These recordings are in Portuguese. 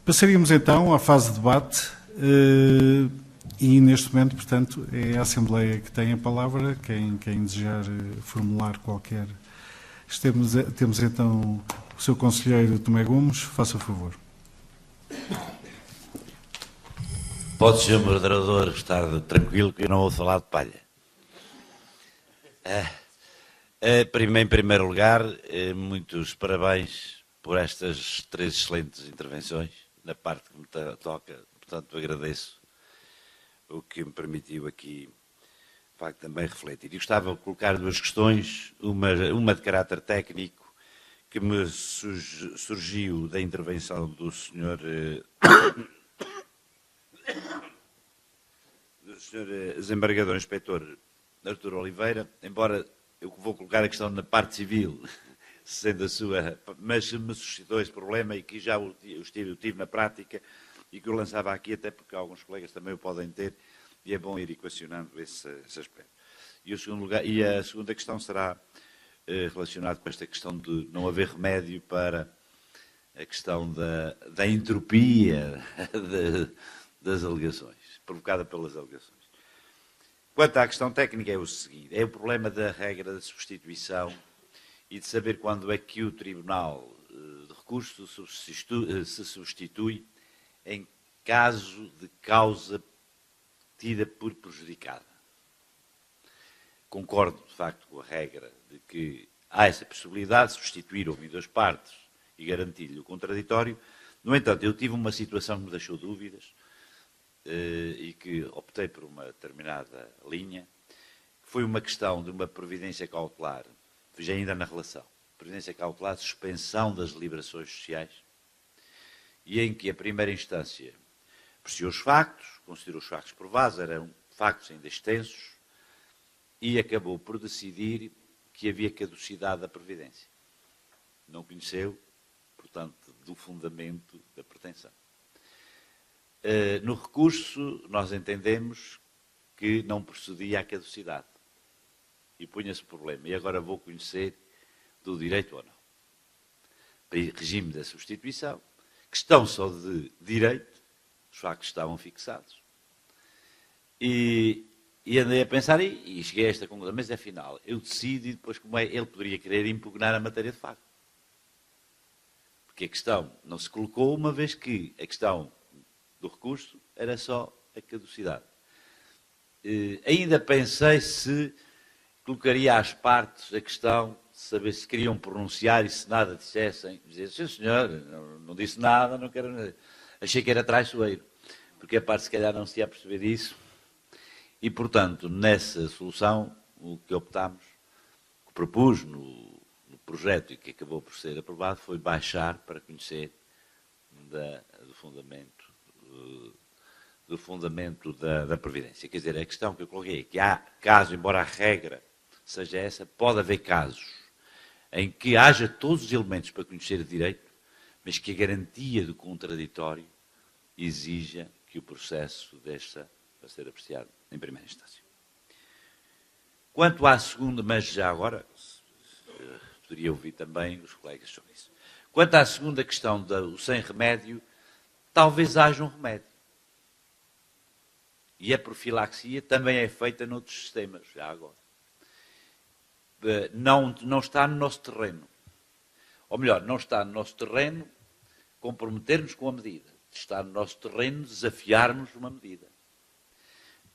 Passaríamos então à fase de debate e neste momento, portanto, é a Assembleia que tem a palavra, quem desejar formular qualquer. Temos então o Sr. Conselheiro Tomé Gomes, faça favor. Pode o Sr. Moderador estar tranquilo que eu não vou falar de palha. Em primeiro lugar, muitos parabéns por estas 3 excelentes intervenções, na parte que me toca, portanto agradeço o que me permitiu aqui, de facto, também refletir. E gostava de colocar 2 questões, uma de caráter técnico, que me surgiu da intervenção do Sr. Desembargador Inspetor Artur Oliveira, embora eu vou colocar a questão na parte civil, sendo a sua, mas me suscitou esse problema e que já o tive na prática e que eu lançava aqui, até porque alguns colegas também o podem ter, e é bom ir equacionando esse aspecto. E a segunda questão será relacionada com esta questão de não haver remédio para a questão da entropia das alegações, provocada pelas alegações. Quanto à questão técnica é o seguinte, é o problema da regra da substituição e de saber quando é que o Tribunal de Recurso se substitui em caso de causa tida por prejudicada. Concordo, de facto, com a regra de que há essa possibilidade de substituir uma das partes e garantir-lhe o contraditório. No entanto, eu tive uma situação que me deixou dúvidas e que optei por uma determinada linha, que foi uma questão de uma providência cautelar, já ainda na relação, providência cautelar de suspensão das deliberações sociais, e em que a primeira instância apreciou os factos, considerou os factos provados, eram factos ainda extensos, e acabou por decidir que havia caducidade da previdência. Não conheceu, portanto, do fundamento da pretensão. No recurso, nós entendemos que não procedia à caducidade. E punha-se o problema. E agora vou conhecer do direito ou não. Regime da substituição, questão só de direito, os factos estavam fixados. E andei a pensar e cheguei a esta conclusão. Mas, afinal, eu decido e depois como é, ele poderia querer impugnar a matéria de facto. Porque a questão não se colocou, uma vez que a questão do recurso era só a caducidade. Ainda pensei se colocaria às partes a questão de saber se queriam pronunciar e se nada dissessem. Dizer, sim senhor, não disse nada, não quero... Achei que era traiçoeiro, porque a parte se calhar não se ia perceber disso. E, portanto, nessa solução, o que optámos, o que propus no projeto e que acabou por ser aprovado, foi baixar para conhecer do fundamento da Previdência. Quer dizer, a questão que eu coloquei é que há casos, embora a regra seja essa, pode haver casos em que haja todos os elementos para conhecer o direito, mas que a garantia do contraditório exija que o processo deixe para ser apreciado em primeira instância. Quanto à segunda, mas já agora, poderia ouvir também os colegas sobre isso. Quanto à segunda questão do sem remédio, talvez haja um remédio. E a profilaxia também é feita noutros sistemas, já agora. Não está no nosso terreno. Ou melhor, não está no nosso terreno comprometermos com a medida. Está no nosso terreno desafiarmos uma medida.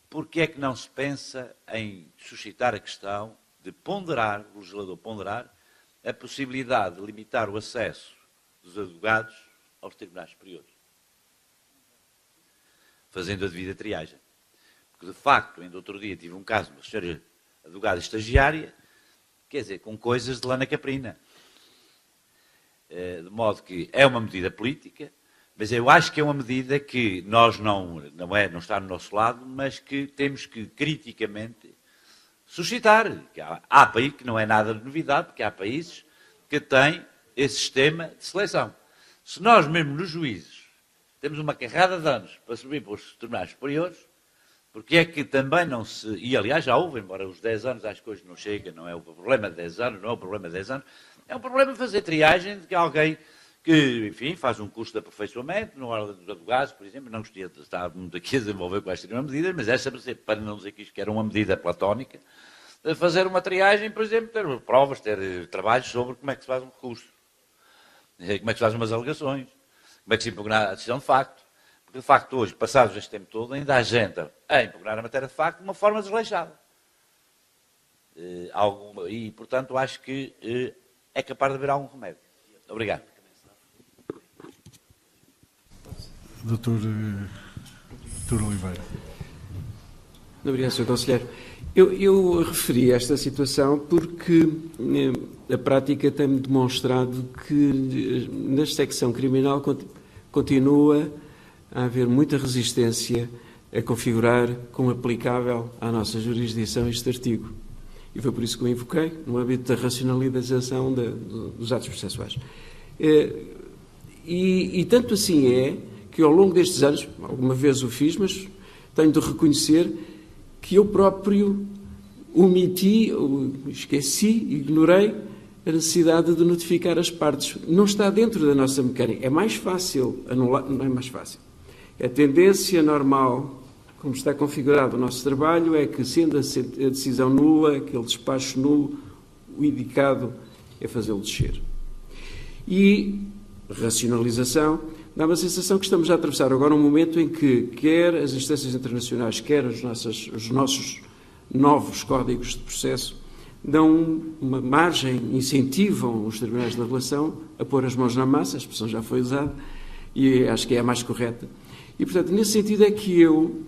Porque é que não se pensa em suscitar a questão de ponderar, o legislador ponderar, a possibilidade de limitar o acesso dos advogados aos tribunais superiores? Fazendo a devida triagem. Porque, de facto, ainda outro dia tive um caso de uma senhora advogada estagiária, quer dizer, com coisas de lana caprina. De modo que é uma medida política, mas eu acho que é uma medida que nós não está no nosso lado, mas que temos que criticamente suscitar. Há países que não é nada de novidade, porque há países que têm esse sistema de seleção. Se nós mesmo nos juízes temos uma carrada de anos para subir para os tribunais superiores, porque é que também não se... E, aliás, já houve, embora os 10 anos acho que hoje não chega, não é o problema de 10 anos, não é o problema de 10 anos, é um problema de fazer triagem de que alguém que, enfim, faz um curso de aperfeiçoamento na hora dos advogados, por exemplo. Não gostaria de estar muito aqui a desenvolver quais seriam as medidas, mas essa, para não dizer que isto era uma medida platónica, de fazer uma triagem, por exemplo, ter provas, ter trabalhos sobre como é que se faz um recurso, como é que se faz umas alegações, como é que se impugna a decisão de facto. Porque, de facto, hoje, passados este tempo todo, ainda há gente a impugnar a matéria de facto de uma forma desleixada. E, portanto, acho que é capaz de haver algum remédio. Obrigado. Doutor Oliveira. Obrigado, Sr. Conselheiro. Eu referi esta situação porque a prática tem-me demonstrado que na secção criminal continua a haver muita resistência a configurar como aplicável à nossa jurisdição este artigo. E foi por isso que o invoquei, no âmbito da racionalização dos atos processuais. E tanto assim é que ao longo destes anos, alguma vez o fiz, mas tenho de reconhecer que eu próprio omiti, esqueci, ignorei a necessidade de notificar as partes. Não está dentro da nossa mecânica. É mais fácil anular, não é mais fácil. A tendência normal, como está configurado o nosso trabalho, é que, sendo a decisão nula, aquele despacho nulo, o indicado é fazê-lo descer. E racionalização, dá-me a sensação que estamos a atravessar agora um momento em que quer as instâncias internacionais, quer os nossos novos códigos de processo dão uma margem, incentivam os tribunais de relação a pôr as mãos na massa, a expressão já foi usada, e acho que é a mais correta. E, portanto, nesse sentido é que eu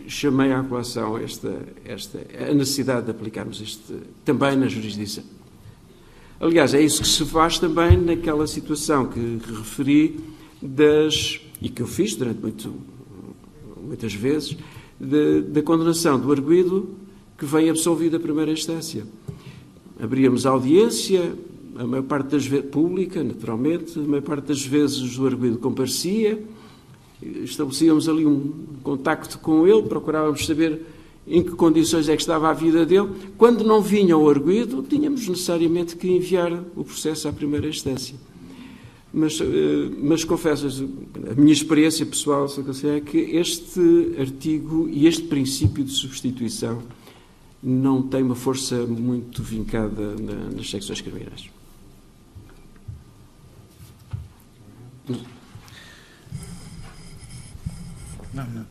chamei à colação a necessidade de aplicarmos isto também na jurisdição. Aliás, é isso que se faz também naquela situação que referi e que eu fiz durante muitas vezes, da condenação do arguido que vem absolvido à primeira instância. Abríamos a audiência, a maior parte das vezes pública, naturalmente, a maior parte das vezes o arguido comparecia, estabelecíamos ali um contacto com ele, procurávamos saber em que condições é que estava a vida dele. Quando não vinha o arguido, tínhamos necessariamente que enviar o processo à primeira instância. Mas confesso, a minha experiência pessoal, é que este artigo e este princípio de substituição não tem uma força muito vincada nas secções criminais. Não.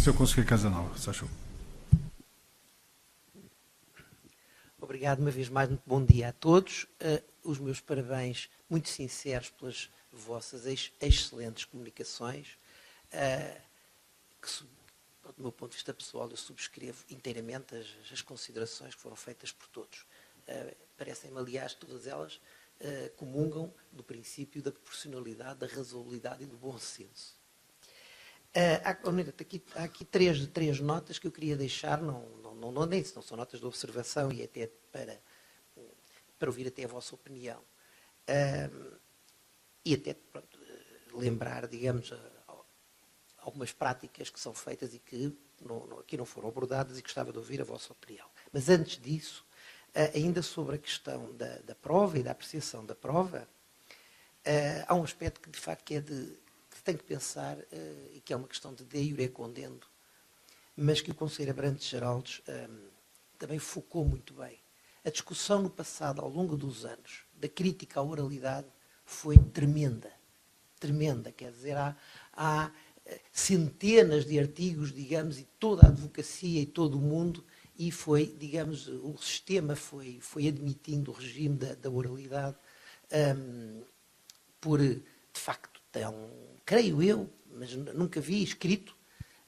Se eu conseguir Casa Nova, se achou. Obrigado uma vez mais, muito bom dia a todos. Os meus parabéns muito sinceros pelas vossas excelentes comunicações, que, do meu ponto de vista pessoal, eu subscrevo inteiramente as considerações que foram feitas por todos. Parecem-me, aliás, todas elas comungam do princípio da proporcionalidade, da razoabilidade e do bom senso. Há aqui três notas que eu queria deixar, não são notas de observação e até para ouvir até a vossa opinião. E até lembrar, digamos, algumas práticas que são feitas e que aqui não foram abordadas e gostava de ouvir a vossa opinião. Mas antes disso, ainda sobre a questão da prova e da apreciação da prova, há um aspecto que de facto que tem que pensar e que é uma questão de iure condendo, mas que o Conselheiro Abrantes Geraldes também focou muito bem. A discussão no passado, ao longo dos anos, da crítica à oralidade foi tremenda. Tremenda, quer dizer, há centenas de artigos, digamos, e toda a advocacia e todo o mundo, e foi, digamos, o sistema foi admitindo o regime da oralidade por, de facto, creio eu, mas nunca vi escrito,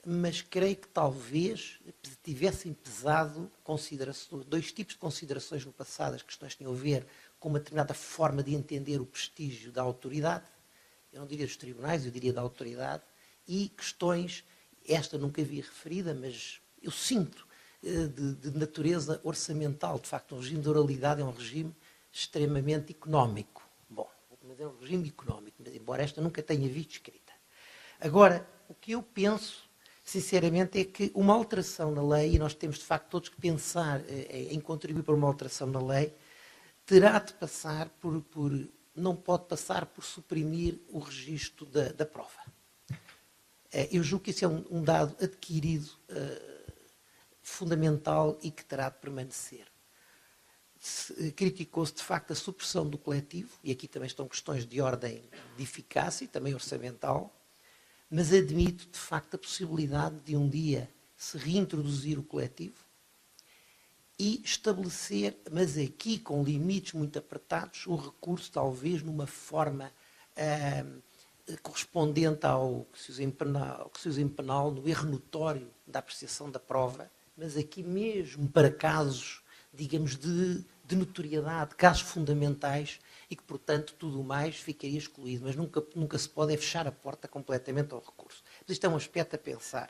mas creio que talvez tivessem pesado dois tipos de considerações no passado. As questões tinham a ver com uma determinada forma de entender o prestígio da autoridade, eu não diria dos tribunais, eu diria da autoridade, e questões, esta nunca vi referida, mas eu sinto, de natureza orçamental. De facto, um regime de oralidade é um regime extremamente económico. Bom, mas é um regime económico, mas embora esta nunca tenha visto escrita. Agora, o que eu penso, sinceramente, é que uma alteração na lei, e nós temos de facto todos que pensar em contribuir para uma alteração na lei, terá de passar por não pode passar por suprimir o registro da prova. Eu julgo que isso é um dado adquirido fundamental e que terá de permanecer. Criticou-se, de facto, a supressão do coletivo, e aqui também estão questões de ordem de eficácia e também orçamental, mas admito, de facto, a possibilidade de um dia se reintroduzir o coletivo e estabelecer, mas aqui com limites muito apertados, o recurso talvez numa forma correspondente ao que se usa em penal, no erro notório da apreciação da prova, mas aqui mesmo para casos, digamos, de notoriedade, casos fundamentais e que, portanto, tudo mais ficaria excluído, mas nunca se pode fechar a porta completamente ao recurso. Mas isto é um aspecto a pensar.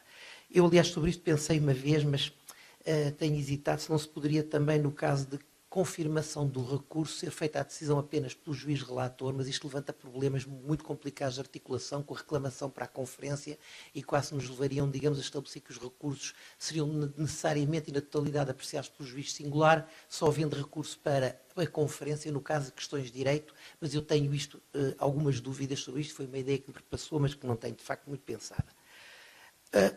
Eu, aliás, sobre isto pensei uma vez, mas tenho hesitado se não se poderia também, no caso de confirmação do recurso, ser feita a decisão apenas pelo juiz relator, mas isto levanta problemas muito complicados de articulação com a reclamação para a conferência e quase nos levariam, digamos, a estabelecer que os recursos seriam necessariamente e na totalidade apreciados pelo juiz singular, só havendo recurso para a conferência, no caso de questões de direito, mas eu tenho algumas dúvidas sobre isto, foi uma ideia que me passou, mas que não tenho, de facto, muito pensada.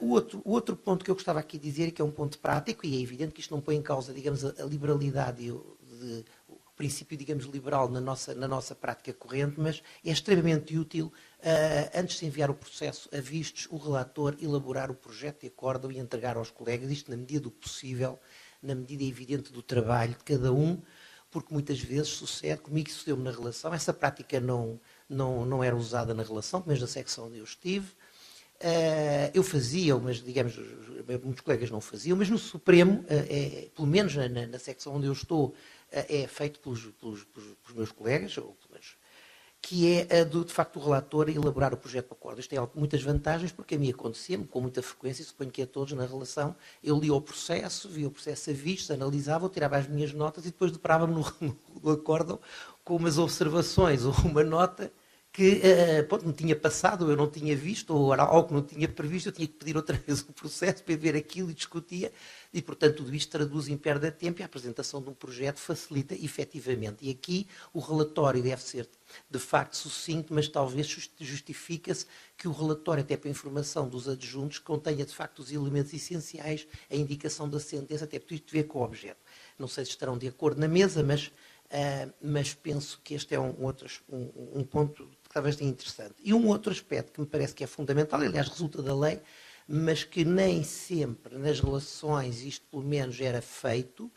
O outro ponto que eu gostava aqui de dizer, que é um ponto prático, e é evidente que isto não põe em causa, digamos, a liberalidade e o princípio, digamos, liberal na nossa prática corrente, mas é extremamente útil, antes de enviar o processo a vistos, o relator elaborar o projeto de acórdão e entregar aos colegas, isto na medida do possível, na medida evidente do trabalho de cada um, porque muitas vezes sucede, comigo sucedeu-me na relação, essa prática não era usada na relação, pelo menos na secção onde eu estive. Eu fazia, mas digamos, muitos colegas não faziam, mas no Supremo, pelo menos na secção onde eu estou, é feito pelos meus colegas, que é de facto o relator elaborar o projeto de acordo. Isto tem muitas vantagens, porque a mim acontecia-me com muita frequência, e suponho que a todos na relação, eu lia o processo, via o processo a vistos, analisava, eu tirava as minhas notas e depois deparava-me no acórdão com umas observações ou uma nota que me tinha passado, eu não tinha visto, ou era algo que não tinha previsto, eu tinha que pedir outra vez o processo para ver aquilo e discutia, e portanto tudo isto traduz em perda de tempo e a apresentação de um projeto facilita efetivamente. E aqui o relatório deve ser de facto sucinto, mas talvez justifica-se que o relatório, até para a informação dos adjuntos, contenha de facto os elementos essenciais, a indicação da sentença, até porque isto tem a ver com o objeto. Não sei se estarão de acordo na mesa, mas penso que este é um ponto que talvez tenha interessante. E um outro aspecto que me parece que é fundamental, aliás resulta da lei, mas que nem sempre nas relações isto pelo menos era feito,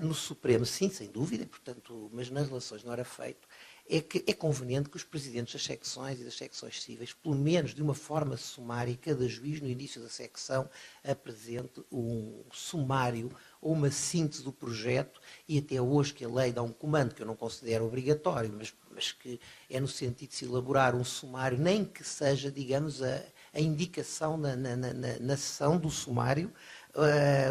no Supremo sim, sem dúvida, portanto, mas nas relações não era feito, é que é conveniente que os presidentes das secções e das secções cíveis, pelo menos de uma forma sumária, cada juiz no início da secção apresente um sumário ou uma síntese do projeto, e até hoje que a lei dá um comando que eu não considero obrigatório, mas que é no sentido de se elaborar um sumário, nem que seja, digamos, a indicação na sessão do sumário,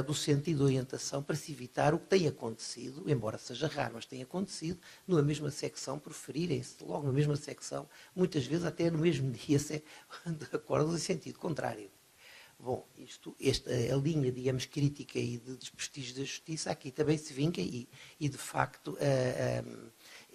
do sentido de orientação para se evitar o que tem acontecido, embora seja raro, mas tem acontecido, numa mesma secção, preferirem-se logo na mesma secção, muitas vezes até no mesmo dia, de acordo em sentido contrário. Bom, a linha, digamos, crítica e de desprestígio da justiça aqui também se vinca e de facto,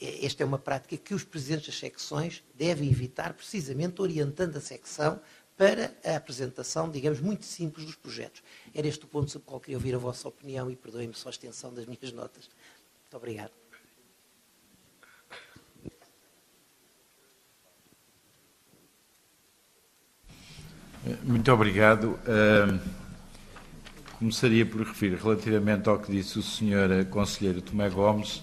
esta é uma prática que os presidentes das secções devem evitar, precisamente orientando a secção para a apresentação, digamos, muito simples dos projetos. Era este o ponto sobre o qual queria ouvir a vossa opinião e perdoem-me só a extensão das minhas notas. Muito obrigado. Muito obrigado. Começaria por referir, relativamente ao que disse o Sr. Conselheiro Tomé Gomes,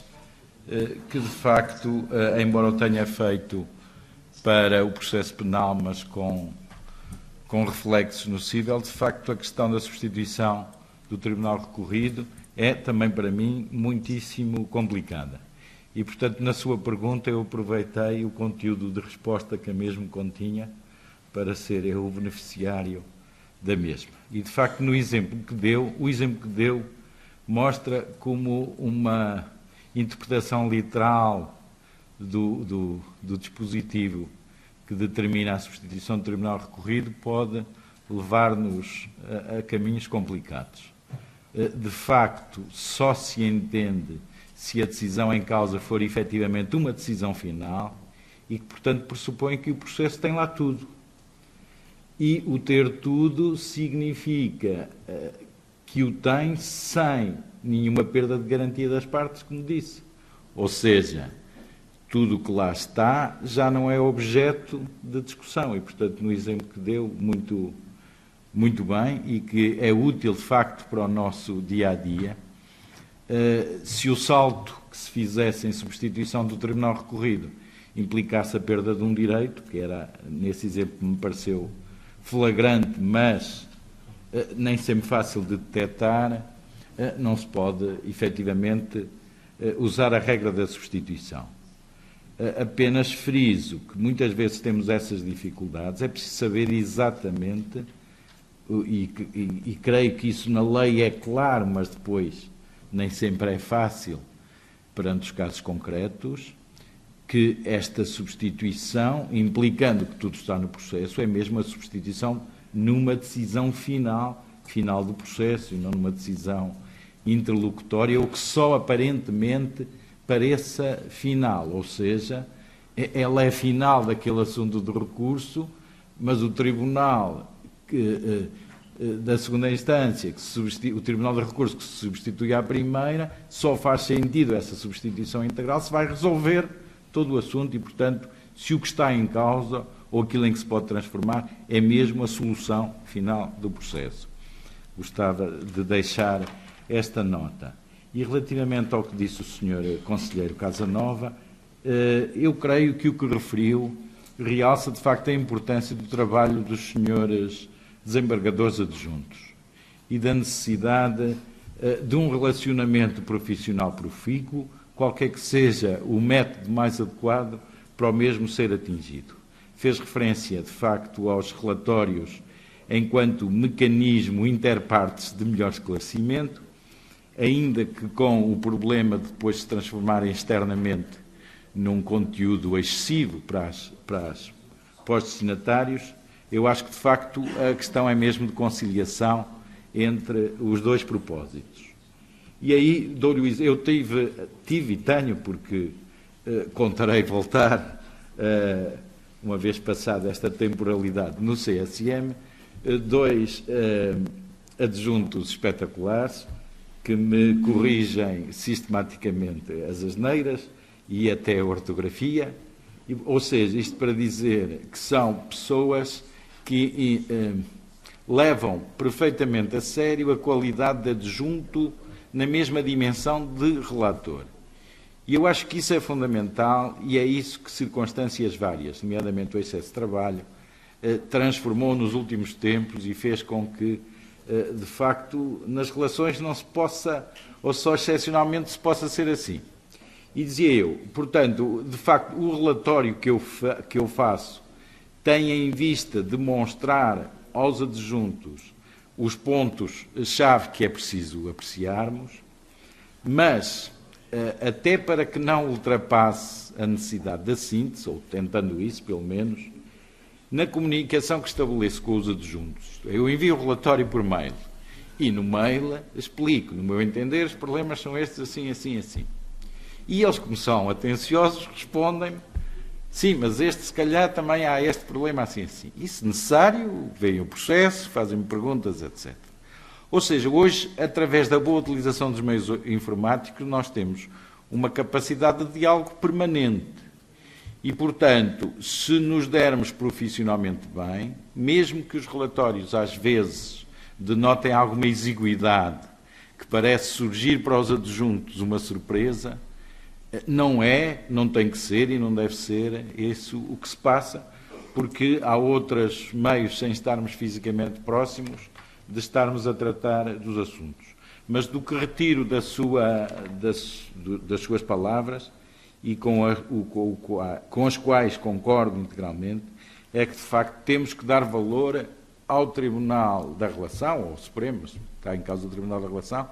que de facto, embora o tenha feito para o processo penal, mas com reflexos no cível, de facto a questão da substituição do Tribunal Recorrido é também para mim muitíssimo complicada. E, portanto, na sua pergunta eu aproveitei o conteúdo de resposta que a mesma continha para ser eu o beneficiário da mesma. E, de facto, o exemplo que deu mostra como uma interpretação literal do dispositivo que determina a substituição do Tribunal Recorrido pode levar-nos a caminhos complicados. De facto, só se entende se a decisão em causa for efetivamente uma decisão final e que, portanto, pressupõe que o processo tem lá tudo. E o ter tudo significa que o tem sem nenhuma perda de garantia das partes, como disse. Ou seja, tudo o que lá está já não é objeto de discussão. E, portanto, no exemplo que deu, muito bem, e que é útil, de facto, para o nosso dia-a-dia, se o salto que se fizesse em substituição do tribunal recorrido implicasse a perda de um direito, que era, nesse exemplo, me pareceu flagrante, mas nem sempre fácil de detectar, não se pode, efetivamente, usar a regra da substituição. Apenas friso que muitas vezes temos essas dificuldades, é preciso saber exatamente, e creio que isso na lei é claro, mas depois nem sempre é fácil perante os casos concretos, que esta substituição, implicando que tudo está no processo, é mesmo a substituição numa decisão final do processo e não numa decisão interlocutória ou que só aparentemente pareça final, ou seja, ela é final daquele assunto de recurso, mas o tribunal da segunda instância, o tribunal de recurso que se substitui à primeira, só faz sentido essa substituição integral se vai resolver todo o assunto e, portanto, se o que está em causa ou aquilo em que se pode transformar é mesmo a solução final do processo. Gostava de deixar esta nota. E relativamente ao que disse o Sr. Conselheiro Casanova, eu creio que o que referiu realça de facto a importância do trabalho dos senhores desembargadores adjuntos e da necessidade de um relacionamento profissional profícuo, qualquer que seja o método mais adequado para o mesmo ser atingido. Fez referência, de facto, aos relatórios enquanto mecanismo interpartes de melhor esclarecimento, ainda que com o problema de depois se transformarem externamente num conteúdo excessivo para os destinatários. Eu acho que, de facto, a questão é mesmo de conciliação entre os dois propósitos. E aí, eu tive e tenho, porque contarei voltar, uma vez passada esta temporalidade no CSM, dois adjuntos espetaculares que me corrigem sistematicamente as asneiras e até a ortografia, ou seja, isto para dizer que são pessoas que levam perfeitamente a sério a qualidade de adjunto na mesma dimensão de relator. E eu acho que isso é fundamental e é isso que circunstâncias várias, nomeadamente o excesso de trabalho, transformou nos últimos tempos e fez com que, de facto, nas relações não se possa, ou só excepcionalmente se possa ser assim. E dizia eu, portanto, de facto, o relatório que eu faço tem em vista demonstrar aos adjuntos os pontos-chave que é preciso apreciarmos, mas, até para que não ultrapasse a necessidade da síntese, ou tentando isso, pelo menos, na comunicação que estabeleço com os adjuntos, eu envio o relatório por mail, e no mail explico, no meu entender, os problemas são estes, assim, assim, assim. E eles, como são atenciosos, respondem-me: sim, mas se calhar também há este problema assim, assim. E, se necessário, veem o processo, fazem-me perguntas, etc. Ou seja, hoje, através da boa utilização dos meios informáticos, nós temos uma capacidade de diálogo permanente. E, portanto, se nos dermos profissionalmente bem, mesmo que os relatórios, às vezes, denotem alguma exiguidade, que parece surgir para os adjuntos uma surpresa, não tem que ser e não deve ser isso o que se passa, porque há outros meios, sem estarmos fisicamente próximos, de estarmos a tratar dos assuntos. Mas do que retiro das suas palavras e com as quais concordo integralmente, é que, de facto, temos que dar valor ao Tribunal da Relação, ou ao Supremo, está em causa do Tribunal da Relação,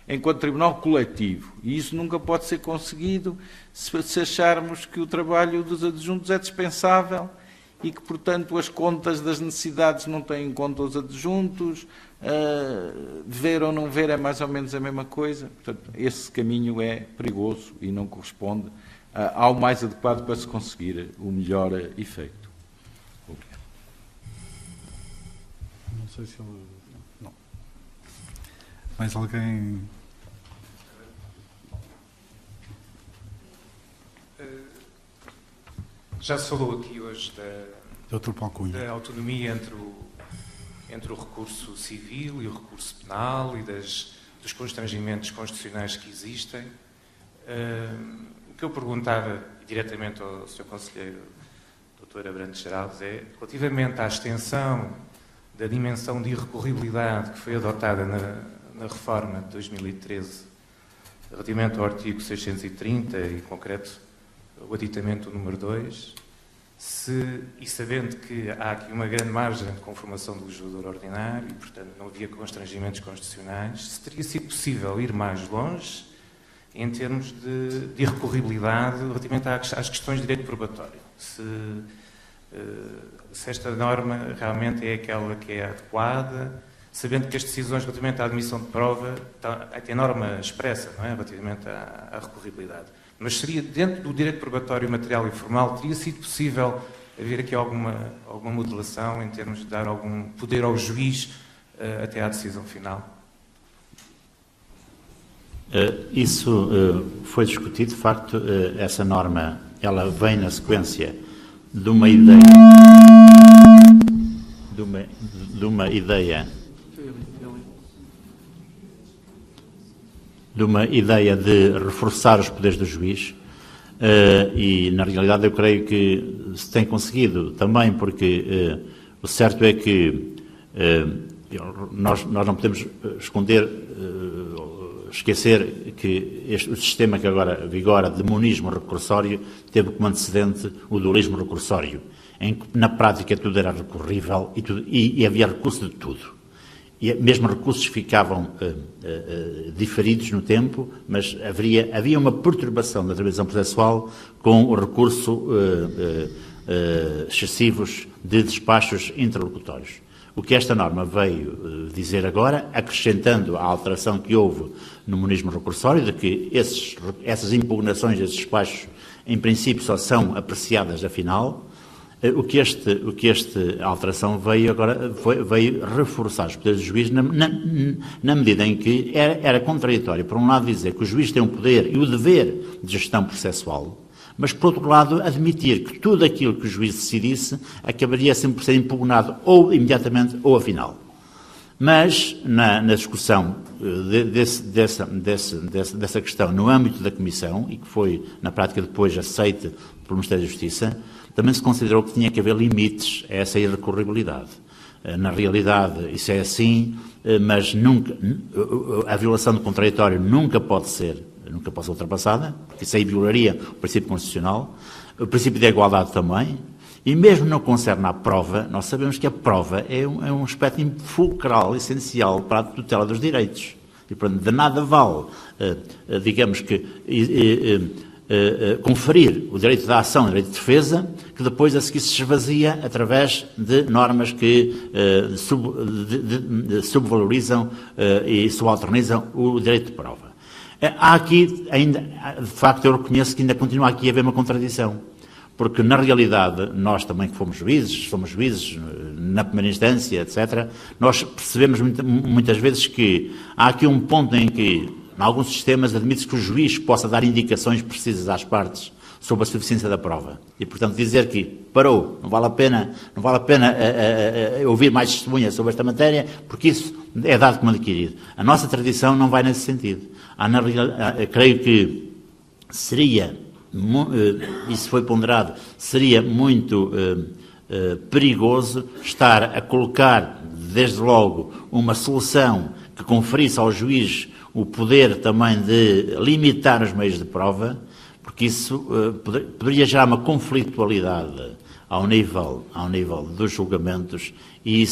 enquanto tribunal coletivo. E isso nunca pode ser conseguido se acharmos que o trabalho dos adjuntos é dispensável e que, portanto, as contas das necessidades não têm em conta os adjuntos, ver ou não ver é mais ou menos a mesma coisa. Portanto, esse caminho é perigoso e não corresponde ao mais adequado para se conseguir o melhor efeito. Obrigado. Não sei se ele... Não. Mais alguém... Já se falou aqui hoje da autonomia entre o recurso civil e o recurso penal e dos constrangimentos constitucionais que existem. O que eu perguntava diretamente ao Sr. Conselheiro Dr. Abrantes Geraldes é, relativamente à extensão da dimensão de irrecorribilidade que foi adotada na reforma de 2013, relativamente ao artigo 630, e em concreto o aditamento número 2, e sabendo que há aqui uma grande margem de conformação do legislador ordinário e, portanto, não havia constrangimentos constitucionais, se teria sido possível ir mais longe em termos de irrecorribilidade relativamente às questões de direito probatório. Se esta norma realmente é aquela que é adequada, sabendo que as decisões relativamente à admissão de prova têm norma expressa, não é? Relativamente à recorribilidade. Mas seria, dentro do direito probatório material e formal, teria sido possível haver aqui alguma modelação em termos de dar algum poder ao juiz até à decisão final? Isso foi discutido. De facto, essa norma ela vem na sequência de uma ideia de reforçar os poderes do juiz, e na realidade eu creio que se tem conseguido também, porque o certo é que nós não podemos esquecer que o sistema que agora vigora de monismo recursório teve como antecedente o dualismo recursório, em que na prática tudo era recorrível e havia recurso de tudo. E mesmo recursos ficavam diferidos no tempo, mas havia uma perturbação da tradição processual com o recurso excessivos de despachos interlocutórios. O que esta norma veio dizer agora, acrescentando a alteração que houve no monismo recursório, de que essas impugnações, esses despachos, em princípio só são apreciadas afinal. O que esta alteração veio agora veio reforçar os poderes do juiz na medida em que era contraditório, por um lado, dizer que o juiz tem o poder e o dever de gestão processual, mas, por outro lado, admitir que tudo aquilo que o juiz decidisse acabaria sempre por ser impugnado ou imediatamente ou afinal. Mas, na discussão dessa questão no âmbito da Comissão, e que foi, na prática, depois aceita pelo Ministério da Justiça, também se considerou que tinha que haver limites a essa irrecorribilidade. Na realidade, isso é assim, mas a violação do contraditório nunca pode ser ultrapassada, porque isso aí violaria o princípio constitucional, o princípio da igualdade também, e mesmo no que concerne à prova, nós sabemos que a prova é um aspecto fulcral, essencial para a tutela dos direitos. E, portanto, de nada vale, digamos que, conferir o direito da ação e o direito de defesa, que depois a seguir se esvazia através de normas que subvalorizam e subalternizam o direito de prova. Há aqui, ainda, de facto, eu reconheço que ainda continua aqui a haver uma contradição, porque, na realidade, nós também que somos juízes na primeira instância, etc., nós percebemos muitas vezes que há aqui um ponto em que, em alguns sistemas, admite-se que o juiz possa dar indicações precisas às partes sobre a suficiência da prova. E, portanto, dizer que parou, não vale a pena ouvir mais testemunhas sobre esta matéria, porque isso é dado como adquirido. A nossa tradição não vai nesse sentido. Creio que seria, isso foi ponderado, seria muito perigoso estar a colocar, desde logo, uma solução que conferisse ao juiz o poder também de limitar os meios de prova, porque isso poderia gerar uma conflitualidade ao nível dos julgamentos, e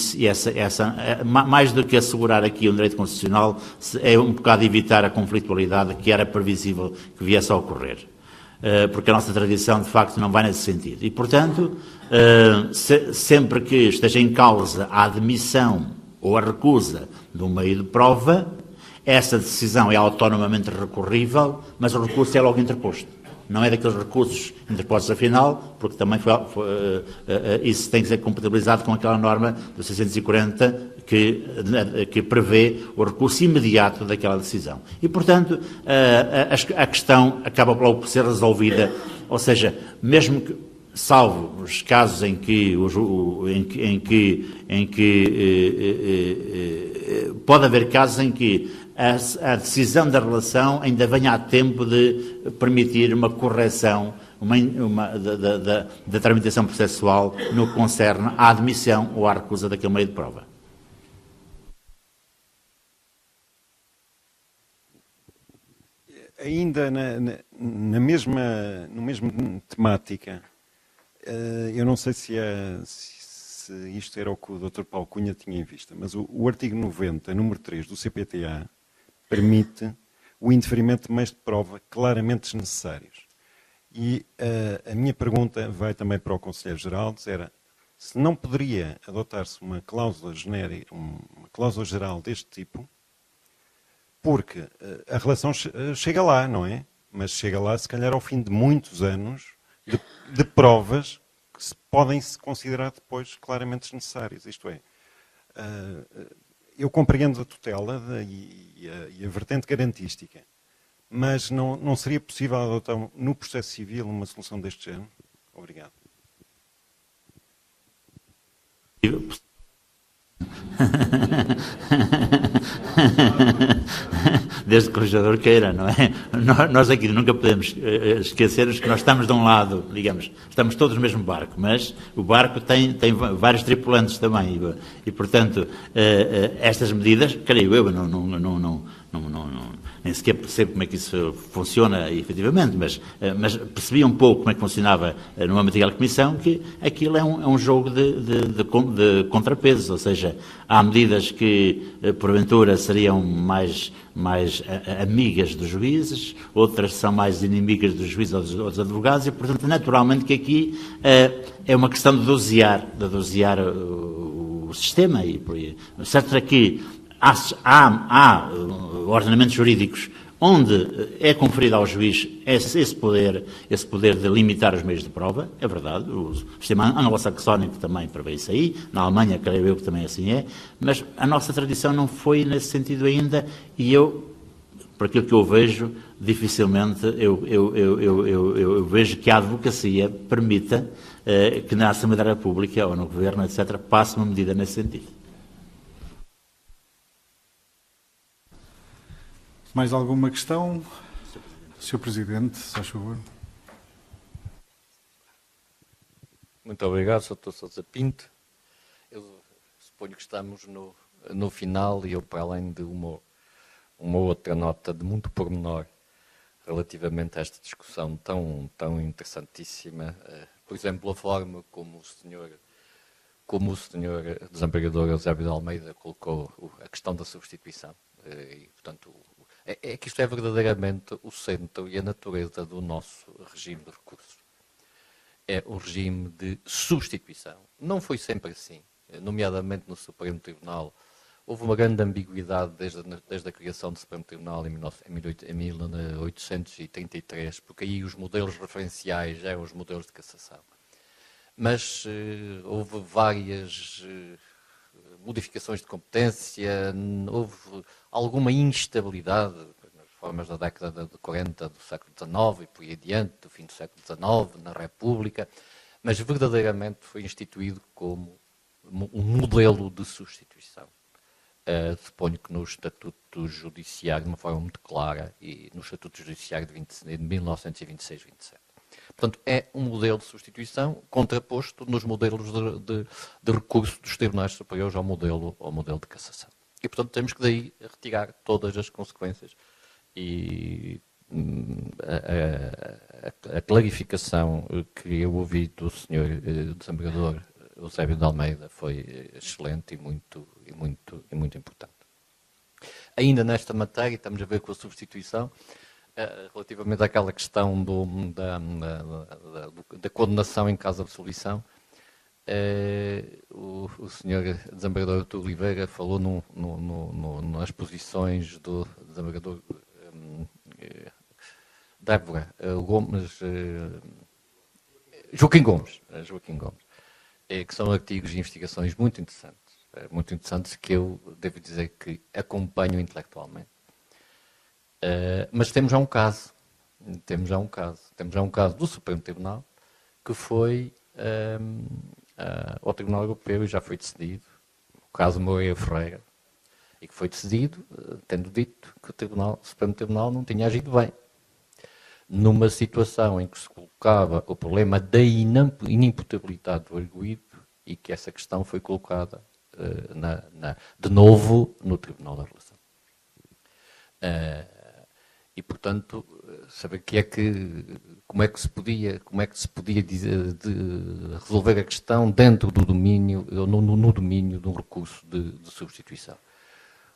mais do que assegurar aqui um direito constitucional, é um bocado evitar a conflitualidade que era previsível que viesse a ocorrer. porque a nossa tradição, de facto, não vai nesse sentido. E, portanto, sempre que esteja em causa a admissão ou a recusa de um meio de prova, essa decisão é autonomamente recorrível, mas o recurso é logo interposto. Não é daqueles recursos interpostos afinal, porque também isso tem que ser compatibilizado com aquela norma do 640 que prevê o recurso imediato daquela decisão. E, portanto, a questão acaba logo por ser resolvida, ou seja, mesmo que, salvo os casos em que pode haver casos em que a decisão da relação ainda venha a tempo de permitir uma correção da tramitação processual no que concerne à admissão ou à recusa daquele meio de prova. Ainda na mesma temática, eu não sei se isto era o que o Dr. Paulo Cunha tinha em vista, mas o artigo 90, número 3 do CPTA, permite o indeferimento de meios de prova claramente desnecessários. E a minha pergunta vai também para o Conselheiro-Geral, era se não poderia adotar-se uma cláusula genérica, uma cláusula geral deste tipo, porque a relação chega lá, não é? Mas chega lá, se calhar, ao fim de muitos anos de provas que podem-se considerar depois claramente desnecessárias. Isto é, eu compreendo a tutela e a vertente garantística, mas não seria possível adotar no processo civil uma solução deste género? Obrigado. Desde que o legislador queira, não é? Nós aqui nunca podemos esquecer-nos que nós estamos de um lado, digamos, estamos todos no mesmo barco, mas o barco tem vários tripulantes também e portanto, estas medidas, creio eu, nem sequer percebo como é que isso funciona efetivamente, mas percebi um pouco como é que funcionava no âmbito daquela comissão, que aquilo é um jogo de contrapesos, ou seja, há medidas que porventura seriam mais amigas dos juízes, outras são mais inimigas dos juízes ou dos advogados, e portanto naturalmente que aqui é uma questão de dosear o sistema, e por aí. Certo é que há ordenamentos jurídicos onde é conferido ao juiz esse poder de limitar os meios de prova, é verdade, o sistema anglo-saxónico também prevê isso aí, na Alemanha creio eu que também assim é, mas a nossa tradição não foi nesse sentido ainda, e eu, por aquilo que eu vejo, dificilmente eu vejo que a advocacia permita que na Assembleia da República ou no Governo, etc., passe uma medida nesse sentido. Mais alguma questão? Sr. Presidente, se faz favor. Muito obrigado, Sr. Sousa Pinto. Eu suponho que estamos no final e eu, para além de uma outra nota de muito pormenor relativamente a esta discussão tão interessantíssima, por exemplo, a forma como o senhor desembargador Eusébio de Almeida colocou a questão da substituição. E, portanto, é que isto é verdadeiramente o centro e a natureza do nosso regime de recursos. É um regime de substituição. Não foi sempre assim. Nomeadamente no Supremo Tribunal, houve uma grande ambiguidade desde a criação do Supremo Tribunal em 1833, porque aí os modelos referenciais eram os modelos de cassação. Mas houve várias modificações de competência, houve alguma instabilidade nas formas da década de 40 do século XIX e por aí adiante, do fim do século XIX, na República, mas verdadeiramente foi instituído como um modelo de substituição. Suponho que no Estatuto Judiciário, de uma forma muito clara, e no Estatuto Judiciário de 1926-27. Portanto, é um modelo de substituição contraposto nos modelos de recurso dos tribunais superiores ao modelo de cassação. E, portanto, temos que daí retirar todas as consequências e a clarificação que eu ouvi do Sr. Desembargador Eusébio de Almeida foi excelente e muito importante. Ainda nesta matéria, estamos a ver com a substituição, relativamente àquela questão da condenação em caso de absolvição, o senhor desembargador Artur Oliveira falou nas posições do desembargador Débora Gomes, Joaquim Gomes, que são artigos e investigações muito interessantes que eu devo dizer que acompanho intelectualmente. Mas temos já um caso do Supremo Tribunal que foi ao Tribunal Europeu e já foi decidido, o caso Moreira Ferreira, e que foi decidido tendo dito que o Supremo Tribunal não tinha agido bem. Numa situação em que se colocava o problema da inimputabilidade do arguido e que essa questão foi colocada de novo no Tribunal da Relação. E, portanto, saber como é que se podia resolver a questão dentro do domínio, no domínio de um recurso de substituição.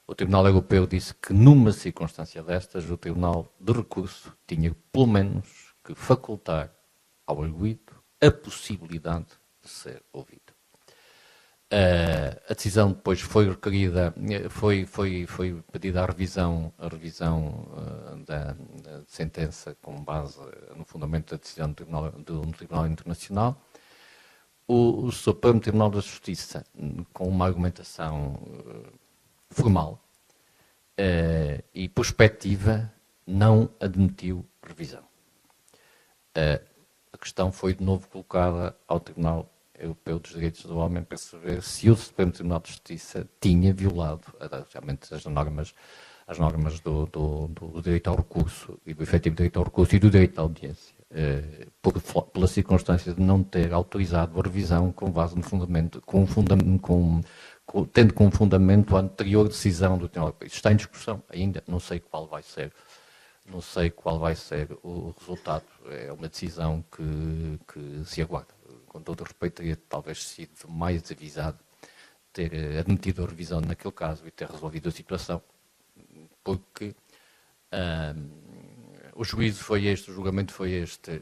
O Tribunal Europeu disse que, numa circunstância destas, o Tribunal de Recurso tinha, pelo menos, que facultar ao arguido a possibilidade de ser ouvido. A decisão depois foi requerida, foi pedida a revisão da sentença com base no fundamento da decisão do Tribunal Internacional. O Supremo Tribunal da Justiça, com uma argumentação formal e prospectiva, não admitiu revisão. A questão foi de novo colocada ao Tribunal Europeu dos Direitos do Homem para saber se o Supremo Tribunal de Justiça tinha violado realmente as normas do direito ao recurso e do efetivo direito ao recurso e do direito à audiência, pela circunstância de não ter autorizado a revisão com base no fundamento, tendo como fundamento a anterior decisão do Tribunal Europeu. Isso está em discussão ainda, não sei qual vai ser o resultado. É uma decisão que se aguarda. Com todo o respeito, teria talvez sido mais avisado ter admitido a revisão naquele caso e ter resolvido a situação, porque o juízo foi este, o julgamento foi este.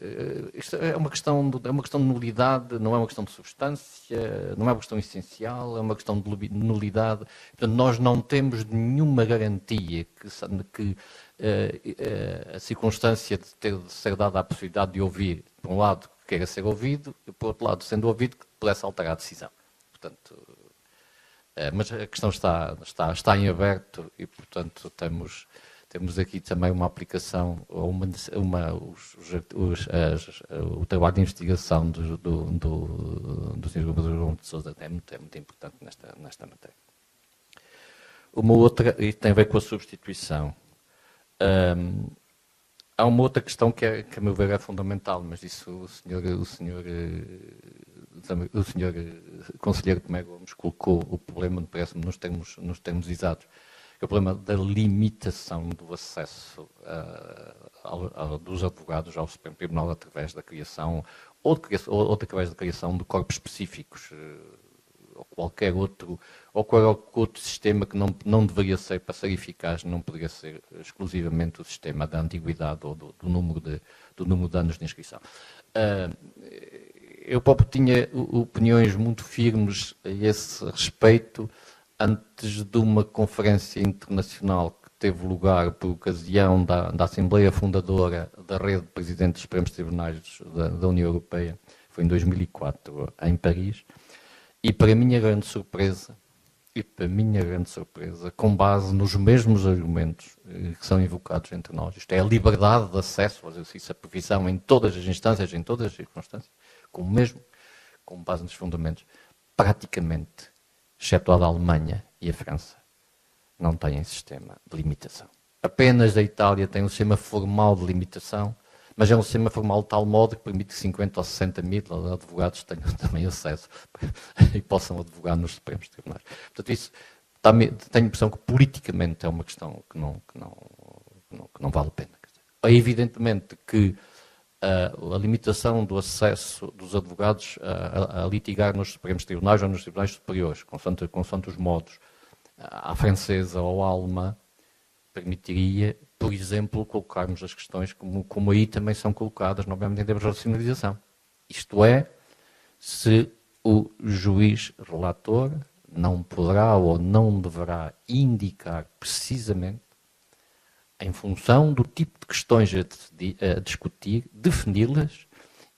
Isto é uma questão de nulidade, não é uma questão de substância, não é uma questão essencial, é uma questão de nulidade. Portanto, nós não temos nenhuma garantia que a circunstância de ser dada a possibilidade de ouvir, por um lado, que queira ser ouvido, e por outro lado, sendo ouvido, que pudesse alterar a decisão. Portanto, mas a questão está em aberto e, portanto, temos aqui também uma aplicação, o trabalho de investigação do Sr. João de Sousa é muito importante nesta matéria. Uma outra, e tem a ver com a substituição. Há uma outra questão que a meu ver é fundamental, mas isso o senhor conselheiro Tomé Gomes colocou o problema, parece-me, nos termos exatos, que é o problema da limitação do acesso dos advogados ao Supremo Tribunal através da criação ou através da criação de corpos específicos ou qualquer outro sistema que não deveria ser, para ser eficaz, não poderia ser exclusivamente o sistema da antiguidade ou do número de anos de inscrição. Eu próprio tinha opiniões muito firmes a esse respeito antes de uma conferência internacional que teve lugar por ocasião da Assembleia Fundadora da Rede de Presidentes dos Supremos Tribunais da União Europeia, foi em 2004, em Paris, e para minha grande surpresa, com base nos mesmos argumentos que são invocados entre nós, isto é, a liberdade de acesso ao exercício da profissão em todas as instâncias, em todas as circunstâncias, com base nos fundamentos, praticamente, excetuado a Alemanha e a França, não têm sistema de limitação. Apenas a Itália tem um sistema formal de limitação, mas é um sistema formal de tal modo que permite que 50 ou 60 mil advogados tenham também acesso e possam advogar nos Supremos Tribunais. Portanto, isso tenho a impressão que politicamente é uma questão que não vale a pena. É evidentemente que a limitação do acesso dos advogados a litigar nos Supremos Tribunais ou nos Tribunais Superiores, consoante os modos, à francesa ou à alemã, permitiria por exemplo, colocarmos as questões como aí também são colocadas, novamente, em termos de racionalização. Isto é, se o juiz relator não poderá ou não deverá indicar precisamente, em função do tipo de questões a discutir, defini-las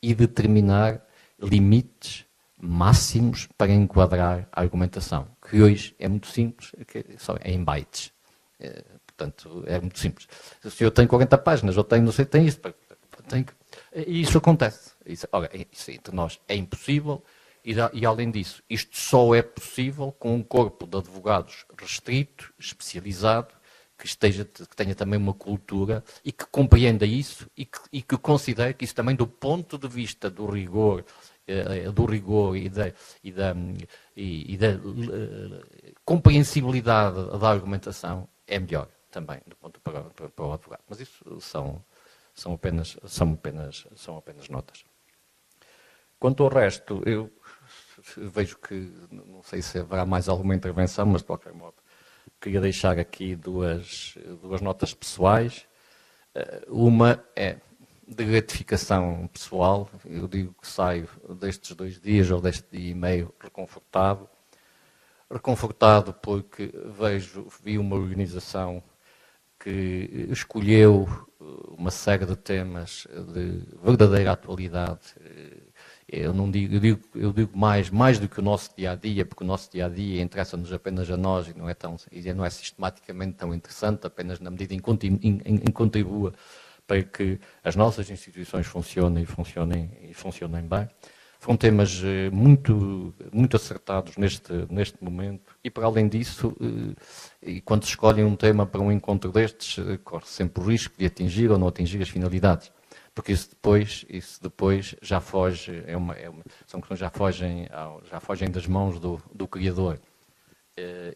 e determinar limites máximos para enquadrar a argumentação, que hoje é muito simples, é em bytes. Portanto, é muito simples. Se o senhor tem 40 páginas, ou tem, não sei, tem isso. E isso acontece. Ora, isso entre nós é impossível, e além disso, isto só é possível com um corpo de advogados restrito, especializado, que tenha também uma cultura e que compreenda isso e que considere que isso também, do ponto de vista do rigor e da compreensibilidade da argumentação, é melhor também do ponto para o advogado. Mas isso são apenas notas. Quanto ao resto, eu vejo que, não sei se haverá mais alguma intervenção, mas de qualquer modo queria deixar aqui duas notas pessoais. Uma é de gratificação pessoal. Eu digo que saio destes 2 dias ou deste dia e meio reconfortado. Reconfortado porque vi uma organização que escolheu uma série de temas de verdadeira atualidade. Eu digo mais do que o nosso dia-a-dia, porque o nosso dia-a-dia interessa-nos apenas a nós e não é sistematicamente tão interessante, apenas na medida em que contribua para que as nossas instituições funcionem bem. Foram temas muito, muito acertados neste momento e, para além disso, e quando se escolhe um tema para um encontro destes, corre sempre o risco de atingir ou não atingir as finalidades. Porque isso depois já foge, são questões que já fogem das mãos do Criador.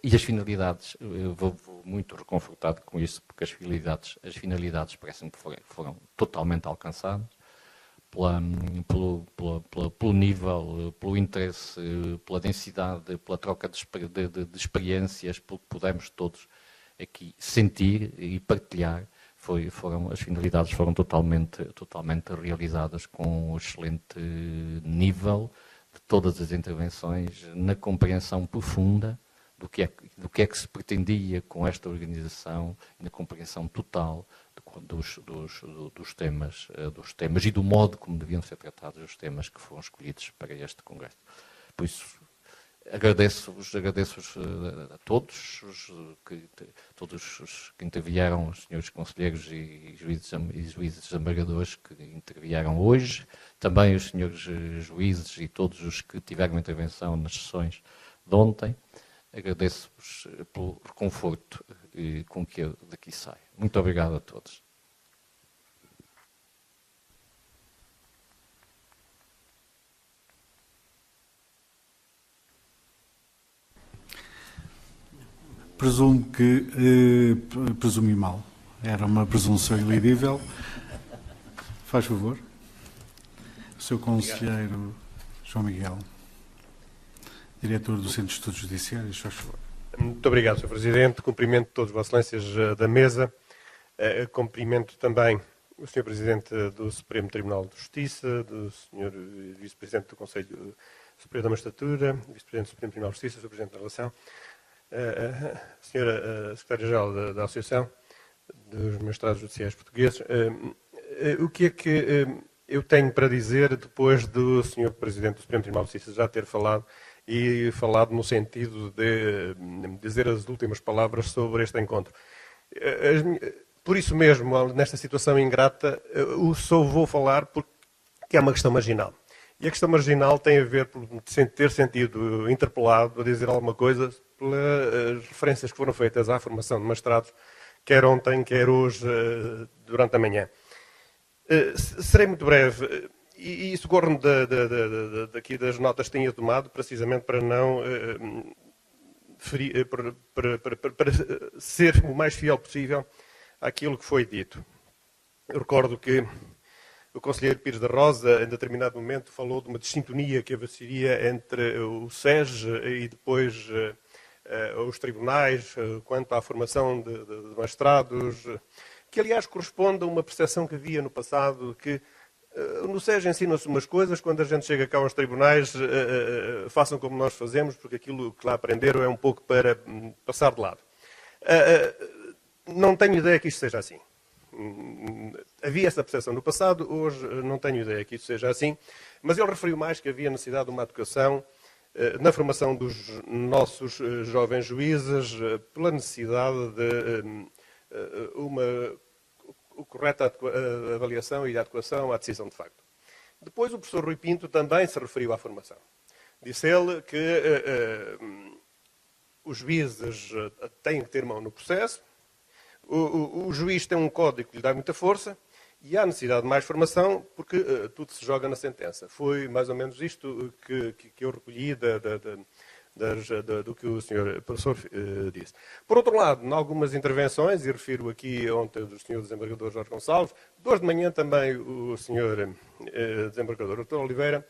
E as finalidades, eu vou muito reconfortado com isso, porque as finalidades parecem que foram totalmente alcançadas pelo nível, pelo interesse, pela densidade, pela troca de experiências, pelo que pudemos todos aqui sentir e partilhar. As finalidades foram totalmente realizadas com um excelente nível de todas as intervenções, na compreensão profunda do que é que se pretendia com esta organização, na compreensão total dos temas e do modo como deviam ser tratados os temas que foram escolhidos para este Congresso. Por isso, agradeço-vos a todos os que intervieram, os senhores conselheiros e juízes desembargadores que intervieram hoje, também os senhores juízes e todos os que tiveram intervenção nas sessões de ontem. Agradeço-vos pelo reconforto com que eu daqui saio. Muito obrigado a todos. Presumo que presumi mal. Era uma presunção ilidível. Faz favor. O Sr. Conselheiro João Miguel, diretor do Centro de Estudos Judiciários, faz favor. Muito obrigado, Sr. Presidente. Cumprimento todas as Vossas Excelências da mesa. Cumprimento também o Sr. Presidente do Supremo Tribunal de Justiça, do Sr. Vice-Presidente do Conselho Superior da Magistratura, Vice-Presidente do Supremo Tribunal de Justiça, Sr. Presidente da Relação, a Sra. Secretária-Geral da Associação dos Magistrados Judiciais Portugueses. O que é que eu tenho para dizer depois do Sr. Presidente do Supremo Tribunal de Justiça já ter falado no sentido de dizer as últimas palavras sobre este encontro? Por isso mesmo, nesta situação ingrata, só vou falar porque é uma questão marginal. E a questão marginal tem a ver por ter sentido interpelado a dizer alguma coisa pelas referências que foram feitas à formação de magistrados, quer ontem, quer hoje, durante a manhã. Serei muito breve. E isso corre-me daqui das notas que tinha tomado, precisamente para não para ser o mais fiel possível àquilo que foi dito. Eu recordo que o conselheiro Pires da Rosa, em determinado momento, falou de uma dissintonia que haveria entre o SES e depois os tribunais, quanto à formação de magistrados, que aliás corresponde a uma percepção que havia no passado, que no SES ensinam-se umas coisas, quando a gente chega cá aos tribunais, façam como nós fazemos, porque aquilo que lá aprenderam é um pouco para passar de lado. Não tenho ideia que isto seja assim. Havia essa percepção no passado, hoje não tenho ideia que isto seja assim, mas ele referiu mais que havia necessidade de uma educação na formação dos nossos jovens juízes, pela necessidade de uma correta avaliação e adequação à decisão de facto. Depois o professor Rui Pinto também se referiu à formação. Disse ele que os juízes têm que ter mão no processo, o juiz tem um código que lhe dá muita força e há necessidade de mais formação porque tudo se joga na sentença. Foi mais ou menos isto que eu recolhi do que o senhor professor disse. Por outro lado, em algumas intervenções, e refiro aqui ontem do senhor desembargador Jorge Gonçalves, de hoje de manhã também o senhor desembargador Dr. Oliveira,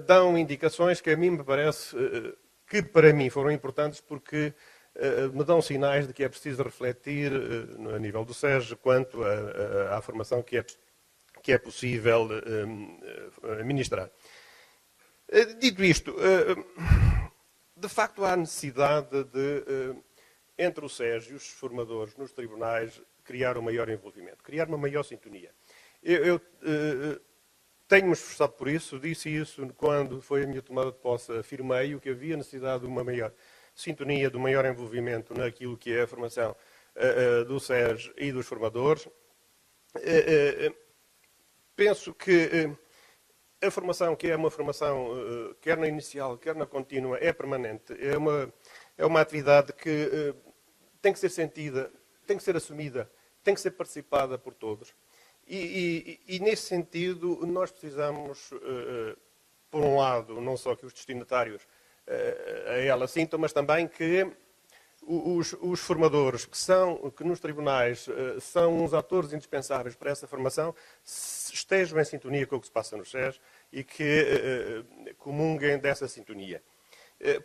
dão indicações que a mim me parece que para mim foram importantes porque me dão sinais de que é preciso refletir a nível do SES quanto à formação que é possível ministrar. Dito isto, de facto há necessidade de, entre o SES e os formadores nos tribunais, criar um maior envolvimento, criar uma maior sintonia. Eu tenho-me esforçado por isso, disse isso quando foi a minha tomada de posse, afirmei que havia necessidade de uma maior sintonia, de um maior envolvimento naquilo que é a formação do SES e dos formadores. Penso que a formação, que é uma formação, quer na inicial, quer na contínua, é permanente. É uma atividade que tem que ser sentida, tem que ser assumida, tem que ser participada por todos. E nesse sentido, nós precisamos, por um lado, não só que os destinatários a ela sintam, mas também que os formadores que nos tribunais são uns atores indispensáveis para essa formação estejam em sintonia com o que se passa no SES e que comunguem dessa sintonia.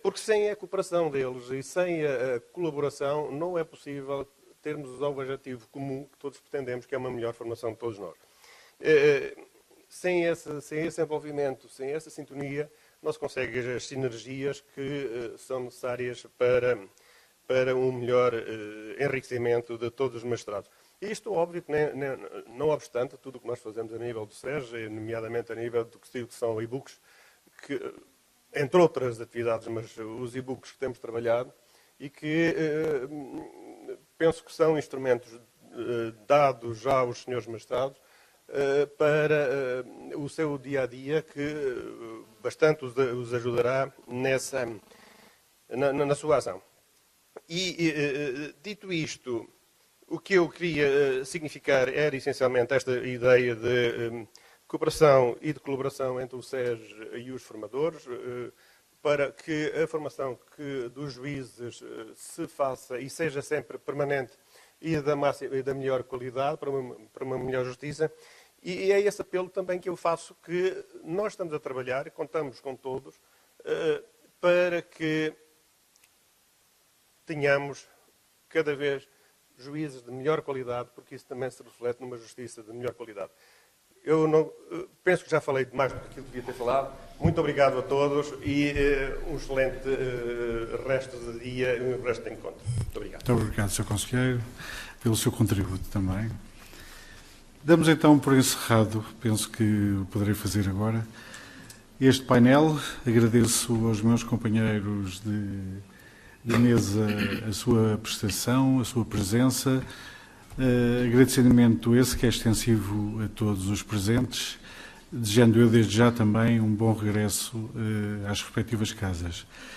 Porque sem a cooperação deles e sem a colaboração não é possível termos o objetivo comum que todos pretendemos, que é uma melhor formação de todos nós. Sem esse envolvimento, sem essa sintonia, não se consegue as sinergias que são necessárias para um melhor enriquecimento de todos os magistrados. Isto, óbvio, que não obstante tudo o que nós fazemos a nível do SES, nomeadamente a nível do que são e-books, que, entre outras atividades, mas os e-books que temos trabalhado e que penso que são instrumentos dados já aos senhores magistrados para o seu dia-a-dia, que bastante os ajudará na sua ação. E, dito isto, o que eu queria significar era essencialmente esta ideia de cooperação e de colaboração entre o SES e os formadores, para que a formação dos juízes se faça e seja sempre permanente e da melhor qualidade, para uma melhor justiça. E é esse apelo também que eu faço, que nós estamos a trabalhar, e contamos com todos, para que tenhamos cada vez juízes de melhor qualidade, porque isso também se reflete numa justiça de melhor qualidade. Eu penso que já falei demais do que aquilo que devia ter falado. Muito obrigado a todos e um excelente resto de dia e um resto de encontro. Muito obrigado. Muito obrigado, Sr. Conselheiro, pelo seu contributo também. Damos então por encerrado, penso que o poderei fazer agora, este painel. Agradeço aos meus companheiros de mesa a sua prestação, a sua presença. Agradecimento esse que é extensivo a todos os presentes, desejando eu desde já também um bom regresso às respectivas casas.